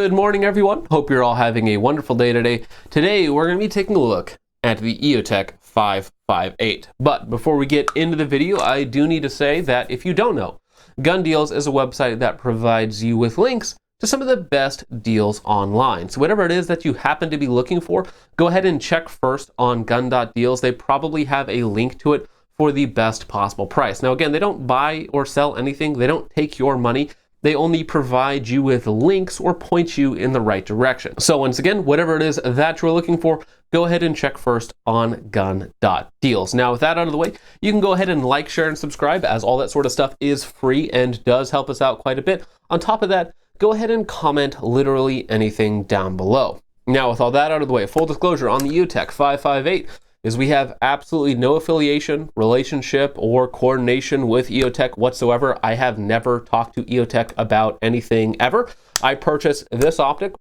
Good morning, everyone. Hope you're all having a wonderful day today. Today, we're going to be taking a look at the Eotech 558. But before we get into the video, I do need to say that if you don't know, Gun Deals is a website that provides you with links to some of the best deals online. So whatever it is that you happen to be looking for, go ahead and check first on gun.deals. They probably have a link to it for the best possible price. Now again, they don't buy or sell anything. They don't take your money. They only provide you with links or point you in the right direction. So once again, whatever it is that you're looking for, go ahead and check first on gun.deals. Now with that out of the way, you can go ahead and like, share, and subscribe, as all that sort of stuff is free and does help us out quite a bit. On top of that, go ahead and comment literally anything down below. Now with all that out of the way, full disclosure on the Eotech 558 is we have absolutely no affiliation, relationship, or coordination with Eotech whatsoever. I have never talked to Eotech about anything ever. I purchased this optic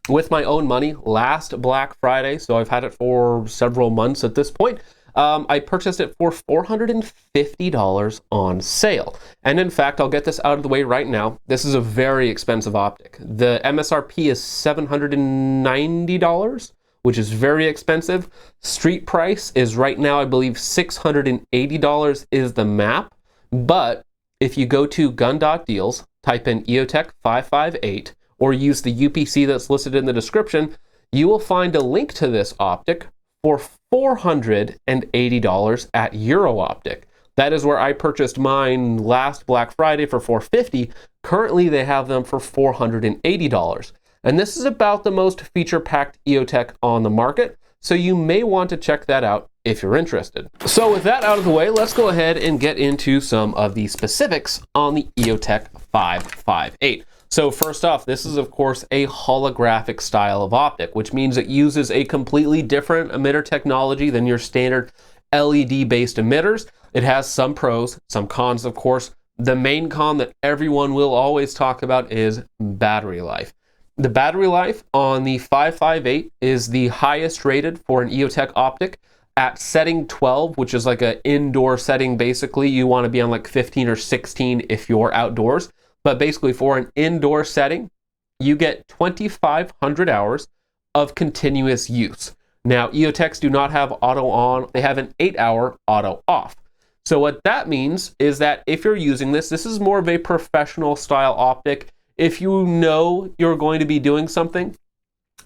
with my own money last Black Friday, so I've had it for several months at this point. I purchased it for $450 on sale. And in fact, I'll get this out of the way right now. This is a very expensive optic. The MSRP is $790. Which is very expensive. Street price is right now, I believe, $680 is the map. But if you go to gun.deals, type in Eotech 558, or use the UPC that's listed in the description, you will find a link to this optic for $480 at EuroOptic. That is where I purchased mine last Black Friday for $450. Currently, they have them for $480. And this is about the most feature-packed Eotech on the market, so you may want to check that out if you're interested. So with that out of the way, let's go ahead and get into some of the specifics on the Eotech 558. So first off, this is of course a holographic style of optic, which means it uses a completely different emitter technology than your standard LED-based emitters. It has some pros, some cons, of course. The main con that everyone will always talk about is battery life. The battery life on the 558 is the highest rated for an Eotech optic at setting 12, which is like an indoor setting. Basically, you want to be on like 15 or 16 if you're outdoors. But basically for an indoor setting, you get 2,500 hours of continuous use. Now, Eotechs do not have auto on, they have an 8-hour auto off. So what that means is that if you're using this, this is more of a professional style optic. If you know you're going to be doing something,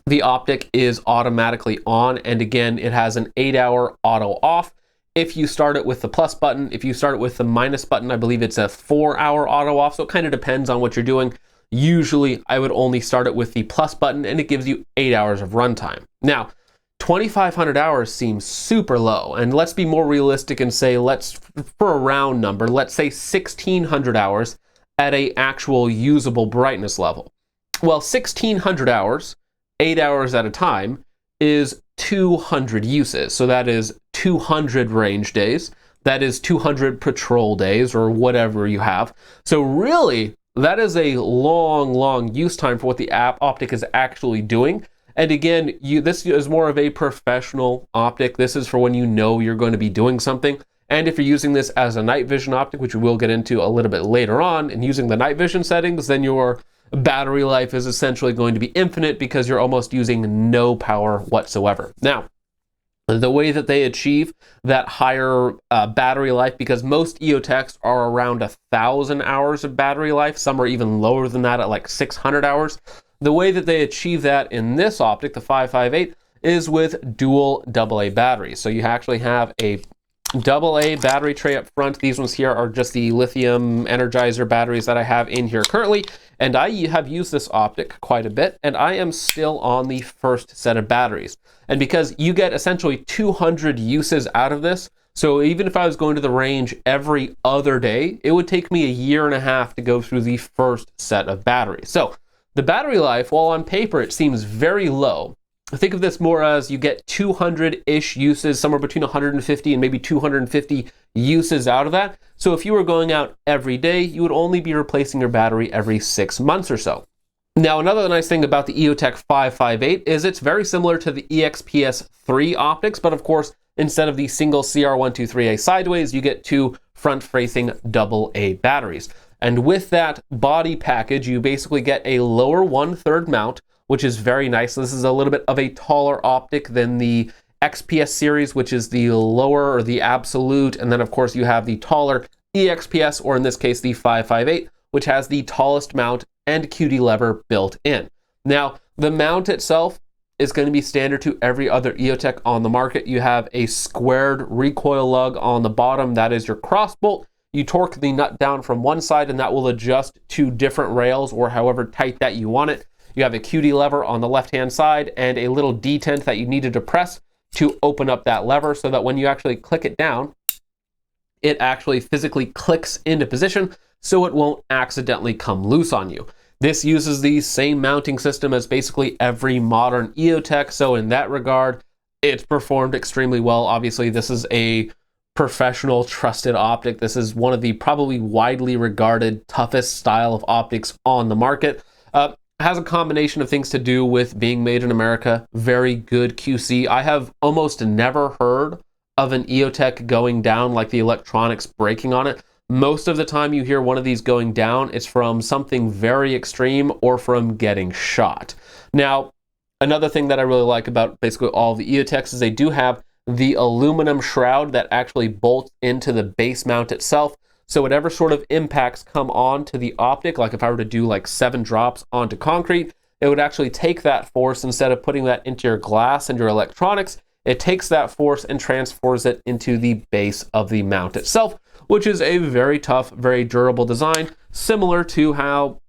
the optic is automatically on, and again, it has an 8-hour auto off. If you start it with the plus button, if you start it with the minus button, I believe it's a 4-hour auto off, so it kind of depends on what you're doing. Usually, I would only start it with the plus button, and it gives you 8 hours of runtime. Now, 2,500 hours seems super low, and let's be more realistic and say, for a round number, let's say 1,600 hours at a actual usable brightness level. Well, 1,600 hours, 8 hours at a time, is 200 uses. So that is 200 range days. That is 200 patrol days, or whatever you have. So really, that is a long, long use time for what the optic is actually doing. And again, this is more of a professional optic. This is for when you know you're going to be doing something. And if you're using this as a night vision optic, which we will get into a little bit later on, and using the night vision settings, then your battery life is essentially going to be infinite because you're almost using no power whatsoever. Now, the way that they achieve that higher battery life, because most Eotechs are around 1,000 hours of battery life, some are even lower than that at like 600 hours. The way that they achieve that in this optic, the 558, is with dual AA batteries. So you actually have a AA battery tray up front. These ones here are just the lithium energizer batteries that I have in here currently, and I have used this optic quite a bit, and I am still on the first set of batteries. And because you get essentially 200 uses out of this, so even if I was going to the range every other day, it would take me 1.5 years to go through the first set of batteries. So the battery life, while on paper it seems very low, think of this more as you get 200-ish uses, somewhere between 150 and maybe 250 uses out of that. So if you were going out every day, you would only be replacing your battery every 6 months or so. Now, another nice thing about the Eotech 558 is it's very similar to the EXPS3 optics, but of course, instead of the single CR123A sideways, you get 2 front-facing AA batteries. And with that body package, you basically get a lower 1/3 mount, which is very nice. This is a little bit of a taller optic than the XPS series, which is the lower or the absolute. And then of course you have the taller EXPS, or in this case, the 558, which has the tallest mount and QD lever built in. Now, the mount itself is going to be standard to every other Eotech on the market. You have a squared recoil lug on the bottom. That is your cross bolt. You torque the nut down from one side and that will adjust to different rails or however tight that you want it. You have a QD lever on the left-hand side and a little detent that you need to depress to open up that lever so that when you actually click it down, it actually physically clicks into position so it won't accidentally come loose on you. This uses the same mounting system as basically every modern Eotech, so in that regard, it's performed extremely well. Obviously, this is a professional, trusted optic. This is one of the probably widely regarded toughest style of optics on the market. Has a combination of things to do with being made in America, very good QC. I have almost never heard of an Eotech going down like the electronics breaking on it. Most of the time you hear one of these going down, it's from something very extreme or from getting shot. Now, another thing that I really like about basically all the Eotechs is they do have the aluminum shroud that actually bolts into the base mount itself. So whatever sort of impacts come on to the optic, like if I were to do like 7 drops onto concrete, it would actually take that force instead of putting that into your glass and your electronics. It takes that force and transfers it into the base of the mount itself, which is a very tough, very durable design, similar to how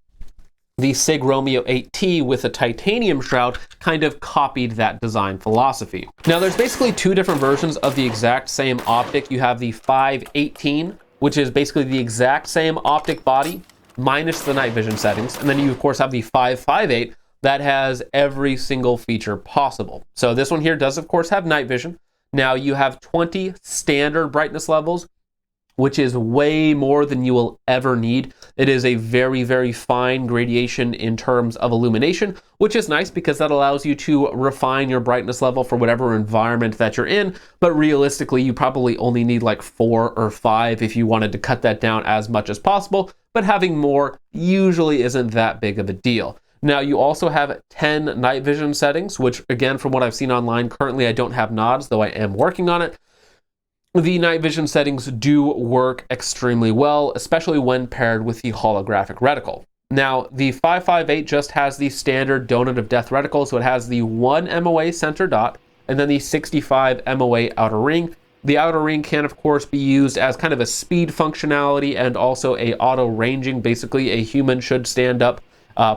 the SIG Romeo 8T with a titanium shroud kind of copied that design philosophy. Now there's basically 2 different versions of the exact same optic. You have the 518, which is basically the exact same optic body minus the night vision settings. And then you of course have the 558 that has every single feature possible. So this one here does of course have night vision. Now you have 20 standard brightness levels, which is way more than you will ever need. It is a very, very fine gradation in terms of illumination, which is nice because that allows you to refine your brightness level for whatever environment that you're in. But realistically, you probably only need like 4 or 5 if you wanted to cut that down as much as possible. But having more usually isn't that big of a deal. Now you also have 10 night vision settings, which again, from what I've seen online, currently I don't have nods, though I am working on it. The night vision settings do work extremely well, especially when paired with the holographic reticle. Now, the 558 just has the standard donut of death reticle, so it has the 1 MOA center dot and then the 65 MOA outer ring. The outer ring can, of course, be used as kind of a speed functionality and also a auto ranging. Basically, a human should stand up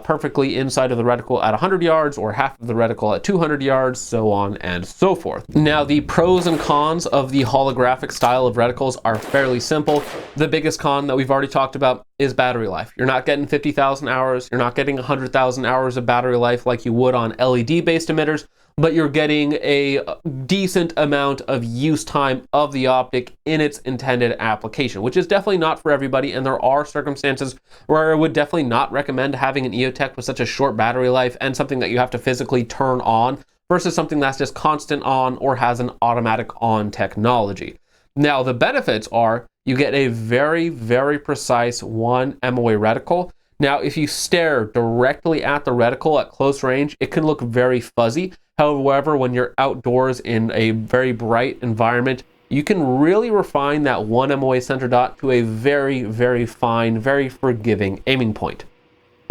perfectly inside of the reticle at 100 yards or half of the reticle at 200 yards, so on and so forth. Now, the pros and cons of the holographic style of reticles are fairly simple. The biggest con that we've already talked about is battery life. You're not getting 50,000 hours, you're not getting 100,000 hours of battery life like you would on LED-based emitters, but you're getting a decent amount of use time of the optic in its intended application, which is definitely not for everybody, and there are circumstances where I would definitely not recommend having an Eotech with such a short battery life and something that you have to physically turn on versus something that's just constant on or has an automatic on technology. Now, the benefits are you get a very, very precise 1 MOA reticle. Now, if you stare directly at the reticle at close range, it can look very fuzzy. However, when you're outdoors in a very bright environment, you can really refine that 1 MOA center dot to a very, very fine, very forgiving aiming point.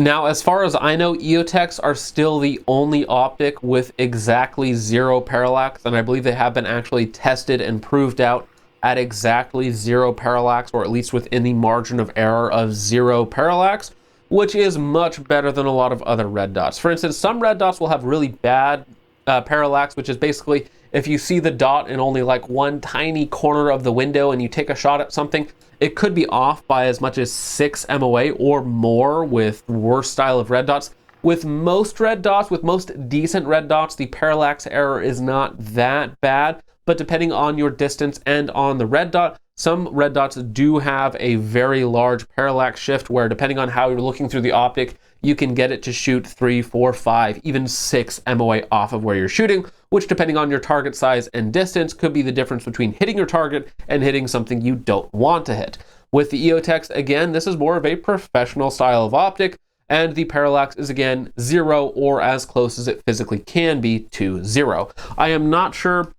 Now, as far as I know, Eotechs are still the only optic with exactly 0 parallax, and I believe they have been actually tested and proved out at exactly 0 parallax, or at least within the margin of error of 0 parallax, which is much better than a lot of other red dots. For instance, some red dots will have really bad parallax, which is basically if you see the dot in only like one tiny corner of the window and you take a shot at something, it could be off by as much as 6 MOA or more with worse style of red dots. With most red dots, with most decent red dots, the parallax error is not that bad, but depending on your distance and on the red dot, some red dots do have a very large parallax shift where depending on how you're looking through the optic, you can get it to shoot 3, 4, 5, even 6 MOA off of where you're shooting, which depending on your target size and distance could be the difference between hitting your target and hitting something you don't want to hit. With the Eotechs, again, this is more of a professional style of optic, and the Parallax is again 0 or as close as it physically can be to 0. I am not sure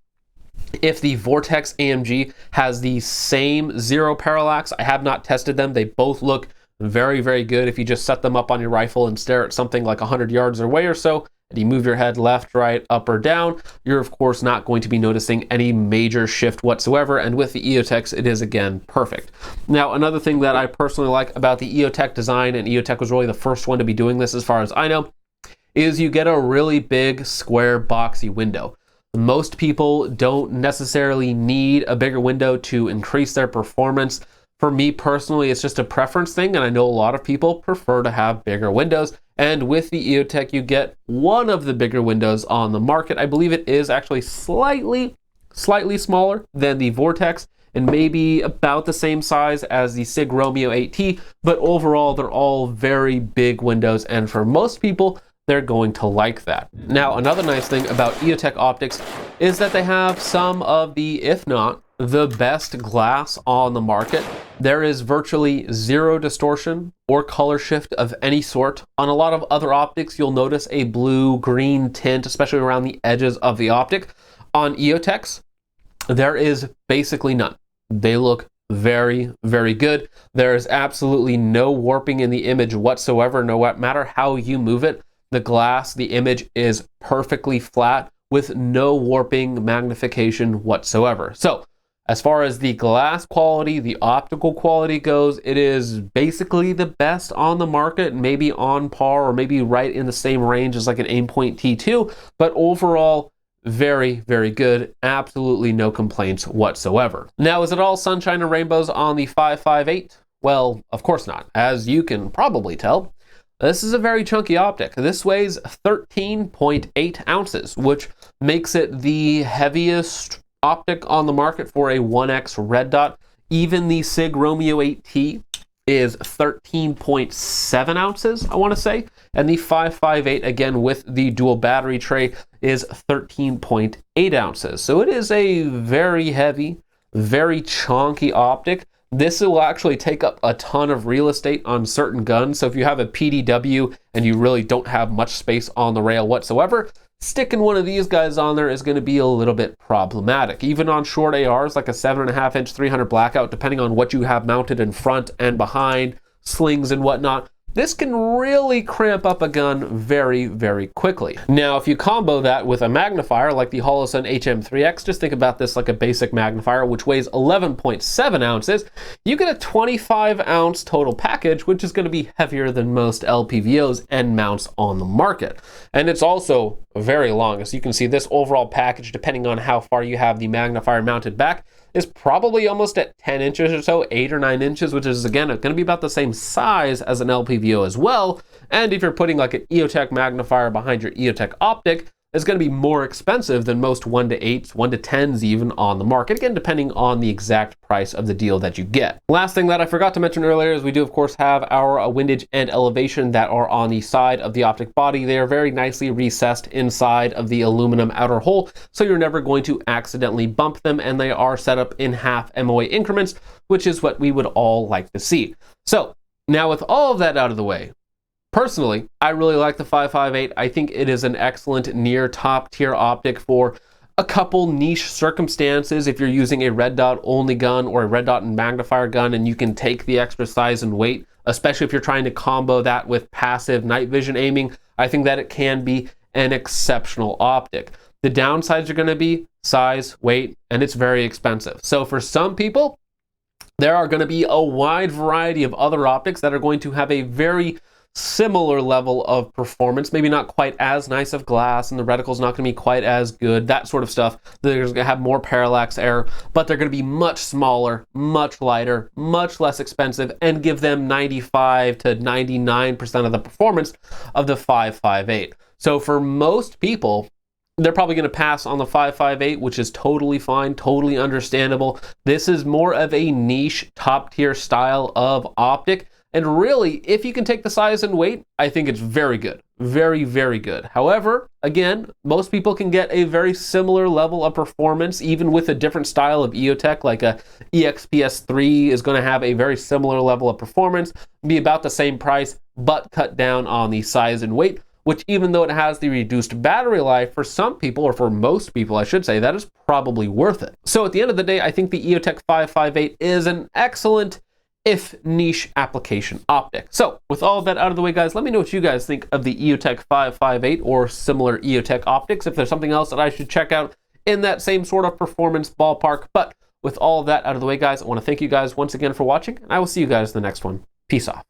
if the Vortex AMG has the same 0 parallax. I have not tested them. They both look very, very good. If you just set them up on your rifle and stare at something like 100 yards away or so, and you move your head left, right, up, or down, you're of course not going to be noticing any major shift whatsoever. And with the Eotechs, it is again perfect. Now, another thing that I personally like about the Eotech design, and Eotech was really the first one to be doing this as far as I know, is you get a really big square boxy window. Most people don't necessarily need a bigger window to increase their performance. For me personally, it's just a preference thing, and I know a lot of people prefer to have bigger windows. And with the Eotech, you get one of the bigger windows on the market. I believe it is actually slightly smaller than the Vortex, and maybe about the same size as the SIG Romeo 8T, but overall, they're all very big windows, and for most people, they're going to like that. Now, another nice thing about Eotech optics is that they have some of the, if not the best glass on the market. There is virtually zero distortion or color shift of any sort. On a lot of other optics, you'll notice a blue-green tint, especially around the edges of the optic. On Eotechs, there is basically none. They look very, very good. There is absolutely no warping in the image whatsoever, no matter how you move it. The glass, the image is perfectly flat with no warping, magnification whatsoever. So, as far as the glass quality, the optical quality goes, it is basically the best on the market, maybe on par or maybe right in the same range as like an Aimpoint T2, but overall, very, very good. Absolutely no complaints whatsoever. Now, is it all sunshine and rainbows on the 558? Well, of course not. As you can probably tell, this is a very chunky optic. This weighs 13.8 ounces, which makes it the heaviest optic on the market for a 1X red dot. Even the SIG Romeo 8T is 13.7 ounces, I want to say. And the 558, again, with the dual battery tray, is 13.8 ounces. So it is a very heavy, very chunky optic. This will actually take up a ton of real estate on certain guns. So if you have a PDW and you really don't have much space on the rail whatsoever, sticking one of these guys on there is going to be a little bit problematic. Even on short ARs, like a 7.5 inch 300 blackout, depending on what you have mounted in front and behind, slings and whatnot, this can really cramp up a gun very, very quickly. Now, if you combo that with a magnifier like the Holosun HM3X, just think about this like a basic magnifier, which weighs 11.7 ounces, you get a 25 ounce total package, which is going to be heavier than most LPVOs and mounts on the market. And it's also very long. As you can see, this overall package, depending on how far you have the magnifier mounted back, is probably almost at 10 inches or so, 8 or 9 inches, which is, again, going to be about the same size as an LPVO as well. And if you're putting like an Eotech magnifier behind your Eotech optic, it's going to be more expensive than most 1 to 8s, 1 to 10s even on the market, again, depending on the exact price of the deal that you get. Last thing that I forgot to mention earlier is we do, of course, have our windage and elevation that are on the side of the optic body. They are very nicely recessed inside of the aluminum outer hole, so you're never going to accidentally bump them, and they are set up in half MOA increments, which is what we would all like to see. So, now with all of that out of the way, personally, I really like the 558. I think it is an excellent near top tier optic for a couple niche circumstances. If you're using a red dot only gun or a red dot and magnifier gun and you can take the extra size and weight, especially if you're trying to combo that with passive night vision aiming, I think that it can be an exceptional optic. The downsides are going to be size, weight, and it's very expensive. So for some people, there are going to be a wide variety of other optics that are going to have a very similar level of performance, maybe not quite as nice of glass, and the reticle's not going to be quite as good, that sort of stuff. They're going to have more parallax error, but they're going to be much smaller, much lighter, much less expensive, and give them 95 to 99% of the performance of the 558. So for most people, they're probably going to pass on the 558, which is totally fine, totally understandable. This is more of a niche, top tier style of optic. And really, if you can take the size and weight, I think it's very good. Very, very good. However, again, most people can get a very similar level of performance, even with a different style of Eotech, like a EXPS3 is going to have a very similar level of performance, be about the same price, but cut down on the size and weight, which even though it has the reduced battery life, for some people, or for most people, I should say, that is probably worth it. So at the end of the day, I think the Eotech 558 is an excellent, if niche, application optic. So with all of that out of the way, guys, let me know what you guys think of the Eotech 558 or similar Eotech optics, if there's something else that I should check out in that same sort of performance ballpark. But with all of that out of the way, guys, I want to thank you guys once again for watching, and I will see you guys in the next one. Peace off.